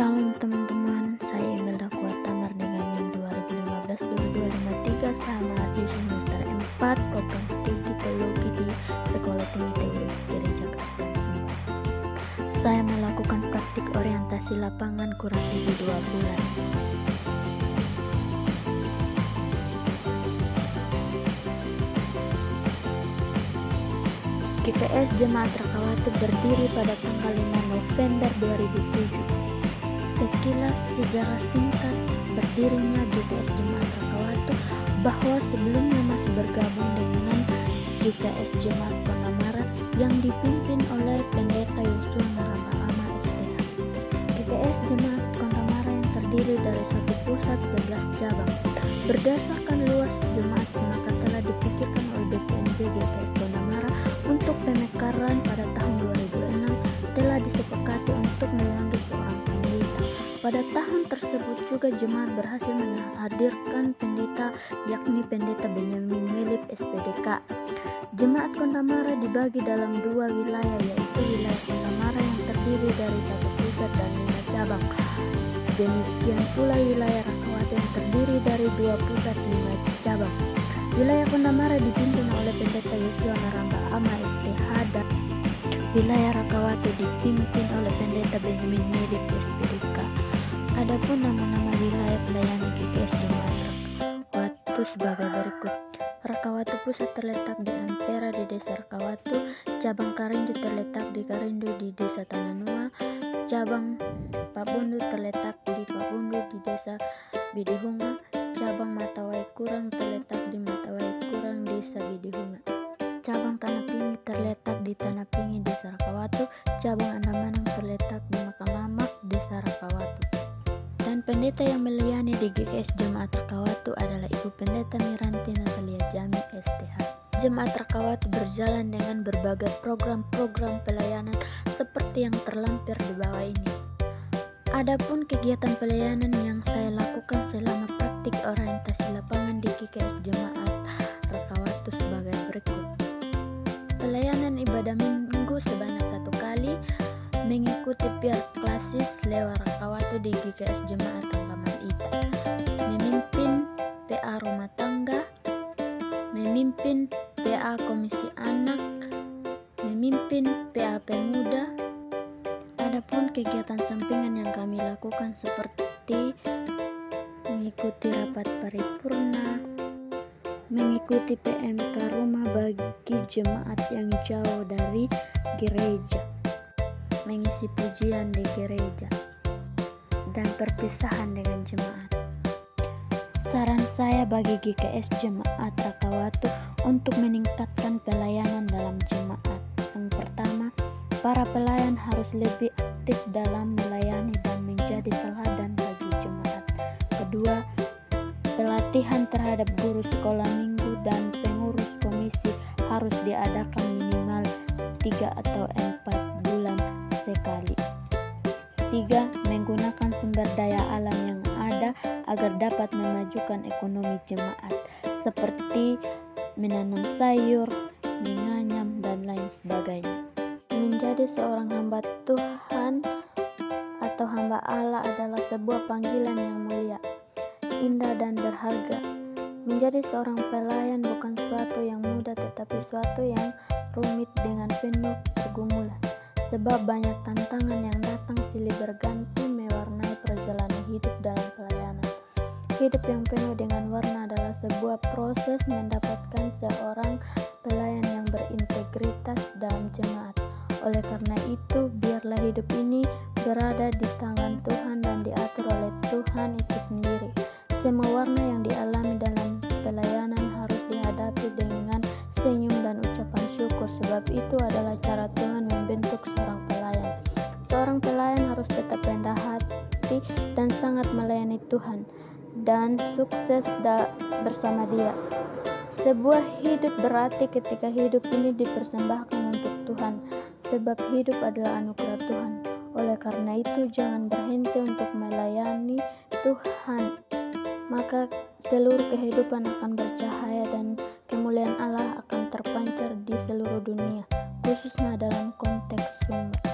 Shalom teman-teman, saya Imelda Kuata Mardingani 2015-2253. Saya mahasiswa semester 4 program studi teologi di Sekolah Tinggi Teologi Gereja Kristen Sumber. Saya melakukan praktik orientasi lapangan kurang lebih 2 bulan. GKS Jemaat Rakawatu berdiri pada tanggal 5 November 2007. Sekilas sejarah singkat berdirinya GKS Jemaat Rakawatu, bahwa sebelumnya masih bergabung dengan GKS Jemaat Kondamara yang dipimpin oleh Pendeta Yosua Naramba-Ama STH. GKS Jemaat Kondamara yang terdiri dari satu pusat 11 cabang. Berdasarkan luas jemaat maka telah dipikirkan oleh BPMJ GKS Kondamara untuk pemekaran pada tahun 2006 telah disepakati untuk melantik seorang pendeta. Pada tahun tersebut juga jemaat berhasil menghadirkan pendeta, yakni Pendeta Benyamin Melip SPDK. Jemaat Kondamara dibagi dalam 2 wilayah, yaitu wilayah Kondamara yang terdiri dari satu pusat dan 5 cabang. Demikian pula wilayah Rakawatu yang terdiri dari 2 pusat 5 cabang. Wilayah Kondamara dipimpin oleh Pendeta Yosua Naramba-Ama STH dan wilayah Rakawatu dipimpin oleh Pendeta Benyamin Melip SPDK. Adapun nama-nama wilayah pelayanan GKS Jemaat Rakawatu sebagai berikut. Rakawatu Pusat terletak di Ampera di Desa Rakawatu, cabang Karindu terletak di Karindu di Desa Tananua, cabang Pabundu terletak di Pabundu di Desa Bidihunga, cabang Matawai Kurang terletak di Matawai Kurang Desa Bidihunga, cabang Tanah Pingi terletak di Tanah Pingi Desa Rakawatu, cabang Andamanang terletak di Makalamak Desa Rakawatu. Dan pendeta yang melayani di GKS Jemaat Rakawatu adalah Ibu Pendeta Miranti Natalia Jami STH. Jemaat Rakawatu berjalan dengan berbagai program-program pelayanan seperti yang terlampir di bawah ini. Adapun kegiatan pelayanan yang saya lakukan selama praktik orientasi lapangan di GKS Jemaat Rakawatu sebagai berikut. Pelayanan ibadah minggu sebanyak 1 kali, mengikuti PR klasis lewat Rakawatu di GKS Jemaat Tanggaman Ita, memimpin PA rumah tangga, memimpin PA komisi anak, memimpin PA pemuda. Adapun kegiatan sampingan yang kami lakukan seperti mengikuti rapat paripurna, mengikuti PMK rumah bagi jemaat yang jauh dari gereja, mengisi pujian di gereja, dan perpisahan dengan jemaat. Saran saya bagi GKS Jemaat Rakawatu untuk meningkatkan pelayanan dalam jemaat. Yang pertama, para pelayan harus lebih aktif dalam melayani dan menjadi teladan bagi jemaat. Kedua, pelatihan terhadap guru sekolah minggu dan pengurus komisi harus diadakan minimal 3 atau 4 bulan sekali. 3. Menggunakan sumber daya alam yang ada agar dapat memajukan ekonomi jemaat, seperti menanam sayur, menganyam, dan lain sebagainya. Menjadi seorang hamba Tuhan atau hamba Allah adalah sebuah panggilan yang mulia, indah, dan berharga. Menjadi seorang pelayan bukan suatu yang mudah, tetapi suatu yang rumit dengan penuh pergumulan. Sebab banyak tantangan yang datang silih berganti mewarnai perjalanan hidup dalam pelayanan. Hidup yang penuh dengan warna adalah sebuah proses mendapatkan seorang pelayan yang berintegritas dalam jemaat. Oleh karena itu, biarlah hidup ini berada di tangan Tuhan dan diatur oleh Tuhan itu sendiri. Semua warna yang dialami dalam pelayanan harus dihadapi dengan senyum dan ucapan syukur, sebab itu adalah cara Tuhan membentuk seorang pelayan. Seorang pelayan harus tetap rendah hati dan sangat melayani Tuhan dan sukses bersama Dia. Sebuah hidup berarti ketika hidup ini dipersembahkan untuk Tuhan, sebab hidup adalah anugerah Tuhan. Oleh karena itu, jangan berhenti untuk melayani Tuhan, maka seluruh kehidupan akan bercahaya dan kemuliaan Allah akan terpancar di seluruh dunia, khususnya dalam konteks sumber.